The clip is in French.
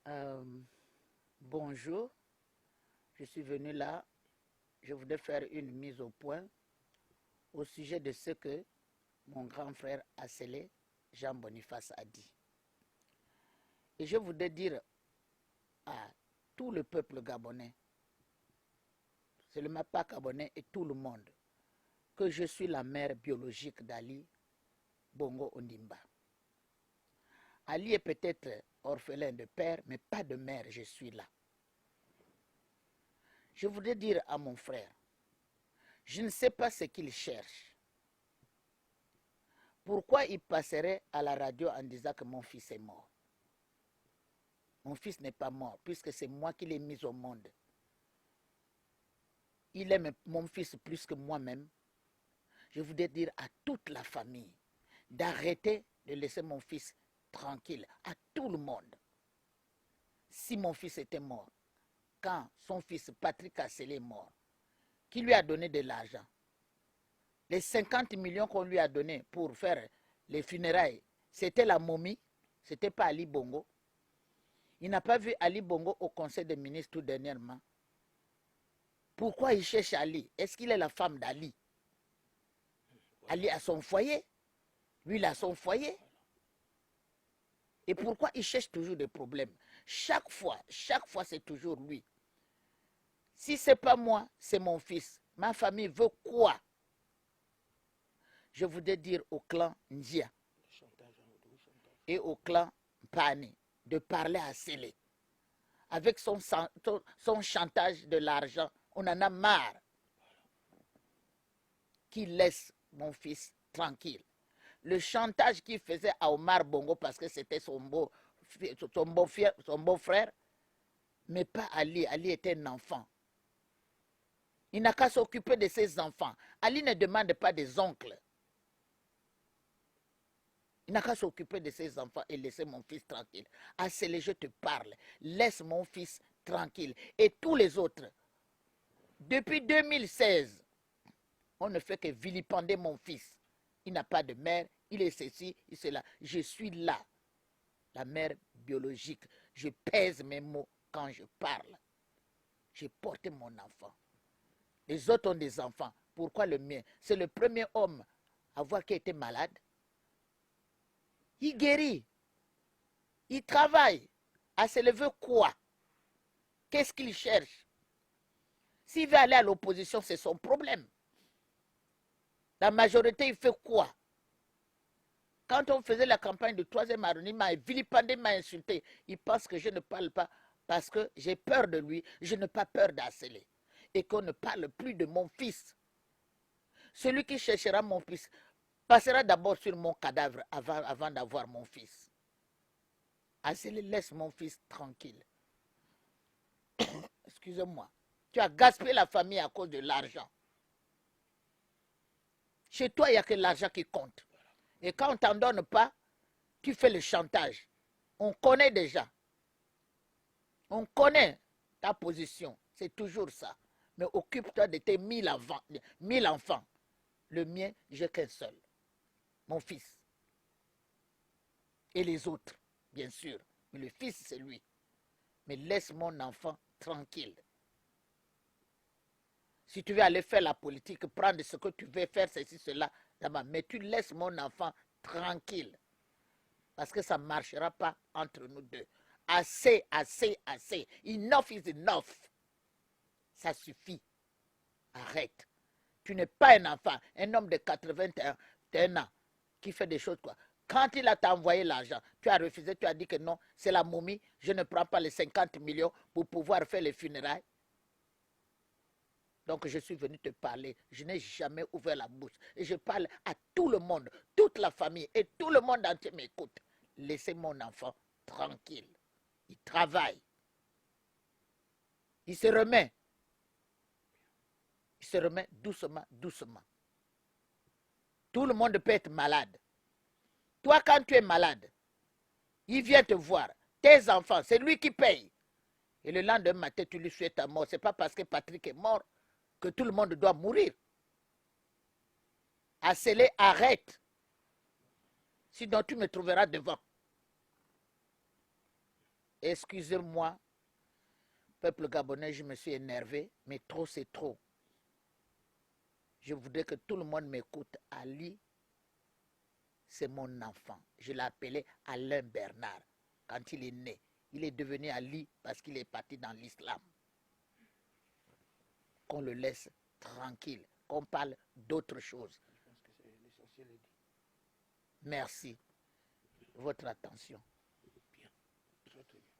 Euh, Bonjour, je suis venu là. Je voudrais faire une mise au point au sujet de ce que mon grand frère Assélé, Jean Boniface, a dit. Et je voudrais dire à tout le peuple gabonais, seulement pas gabonais et tout le monde, que je suis la mère biologique d'Ali Bongo Ondimba. Ali est peut-être orphelin de père, mais pas de mère, je suis là. Je voudrais dire à mon frère, je ne sais pas ce qu'il cherche. Pourquoi il passerait à la radio en disant que mon fils est mort? Mon fils n'est pas mort, puisque c'est moi qui l'ai mis au monde. Il aime mon fils plus que moi-même. Je voudrais dire à toute la famille d'arrêter de laisser mon fils tranquille, à tout le monde. Si mon fils était mort, quand son fils Patrick Assélé est mort, qui lui a donné de l'argent? Les 50 millions qu'on lui a donnés pour faire les funérailles, c'était la momie, c'était pas Ali Bongo. Il n'a pas vu Ali Bongo au conseil des ministres tout dernièrement. Pourquoi il cherche Ali? Est-ce qu'il est la femme d'Ali? Ali a son foyer. Lui, il a son foyer. Et pourquoi il cherche toujours des problèmes? Chaque fois, c'est toujours lui. Si ce n'est pas moi, c'est mon fils. Ma famille veut quoi? Je voudrais dire au clan Ndia et au clan Pani de parler à Sélé. Avec son chantage de l'argent, on en a marre. Qu'il laisse mon fils tranquille. Le chantage qu'il faisait à Omar Bongo parce que c'était son beau-frère, mais pas Ali. Ali était un enfant. Il n'a qu'à s'occuper de ses enfants. Ali ne demande pas des oncles. Il n'a qu'à s'occuper de ses enfants et laisser mon fils tranquille. Assélé, je te parle. Laisse mon fils tranquille. Et tous les autres. Depuis 2016, on ne fait que vilipender mon fils. Il n'a pas de mère, il est ceci, il est cela. Je suis là, la mère biologique. Je pèse mes mots quand je parle. J'ai porté mon enfant. Les autres ont des enfants. Pourquoi le mien? C'est le premier homme à voir qu'il était malade. Il guérit. Il travaille. À se lever quoi? Qu'est-ce qu'il cherche? S'il veut aller à l'opposition, c'est son problème. La majorité, il fait quoi? Quand on faisait la campagne du 3e arrondissement, il vilipendé, m'a insulté. Il pense que je ne parle pas parce que j'ai peur de lui. Je n'ai pas peur d'Assélé. Et qu'on ne parle plus de mon fils. Celui qui cherchera mon fils passera d'abord sur mon cadavre avant d'avoir mon fils. Assélé, laisse mon fils tranquille. Excusez-moi. Tu as gaspillé la famille à cause de l'argent. Chez toi, il n'y a que l'argent qui compte. Et quand on ne t'en donne pas, tu fais le chantage. On connaît déjà. On connaît ta position. C'est toujours ça. Mais occupe-toi de tes 1000 enfants. Le mien, j'ai qu'un seul. Mon fils. Et les autres, bien sûr. Mais le fils, c'est lui. Mais laisse mon enfant tranquille. Si tu veux aller faire la politique, prendre ce que tu veux faire, ceci, cela, mais tu laisses mon enfant tranquille. Parce que ça ne marchera pas entre nous deux. Assez, assez, assez. Enough is enough. Ça suffit. Arrête. Tu n'es pas un enfant, un homme de 81 ans qui fait des choses quoi. Quand il a t'envoyé l'argent, tu as refusé, tu as dit que non, c'est la momie, je ne prends pas les 50 millions pour pouvoir faire les funérailles. Donc je suis venu te parler, je n'ai jamais ouvert la bouche. Et je parle à tout le monde, toute la famille et tout le monde entier m'écoute. Laissez mon enfant tranquille. Il travaille. Il se remet. Il se remet doucement, doucement. Tout le monde peut être malade. Toi, quand tu es malade, il vient te voir. Tes enfants, c'est lui qui paye. Et le lendemain matin, tu lui souhaites ta mort. Ce n'est pas parce que Patrick est mort que tout le monde doit mourir. Assélé, arrête. Sinon, tu me trouveras devant. Excusez-moi, peuple gabonais, je me suis énervé, mais trop c'est trop. Je voudrais que tout le monde m'écoute. Ali, c'est mon enfant. Je l'appelais Alain Bernard quand il est né. Il est devenu Ali parce qu'il est parti dans l'islam. Qu'on le laisse tranquille, qu'on parle d'autre chose. Merci de votre attention.